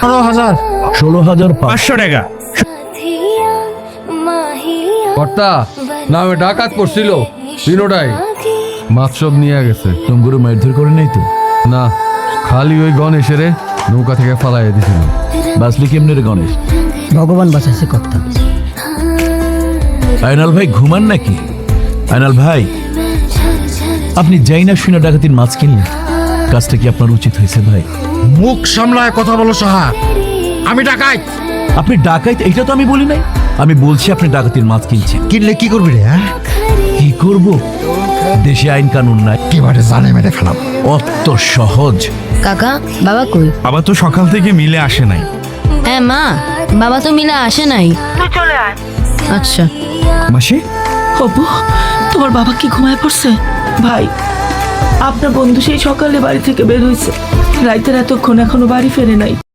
16,000 500 টাকা। কর্তা নামে ডাকাত করছিল তিনোটাই মাছ সব নিয়ে গেছে। তোমাগুলো মারধর করে নাই তো? না, খালি ওই গণেশের নৌকা থেকে ফালাই দিছিল। বাঁচলি কেমনে রে গণেশ? ভগবান বাঁচাইছে কর্তা। আয়নাল ভাই ঘুমান নাকি? আয়নাল ভাই, আপনি যাই না শুনে ডাকাতির মাছ কিনলেন, কাজটা কি আপনার উচিত হয়েছে ভাই? মুখ সামলায় কথা বলো সাহা। আমি ডাকাই। আপনি ডাকাইত এটা তো আমি বলি নাই। আমি বলছি আপনি ডাকাতির মাছ কিনছেন। কিনলে কি করবি রে? হ্যাঁ, কি করব? দেশে আইন কানুন নাই, কিভাবে জানে মেরে ফেলাম। অত সহজ। কাকা, বাবা কই? বাবা তো সকাল থেকে মিলে আসে নাই। হ্যাঁ মা, বাবা তো মিলে আসে নাই। আচ্ছা। মাসি, অপু, তোমার বাবা কি ঘুমায় পড়ছে? ভাই, আপনার বন্ধু সেই সকালে বাড়ি থেকে বের হয়েছে, রাইতের এতক্ষণ এখনো বাড়ি ফেরে নাই।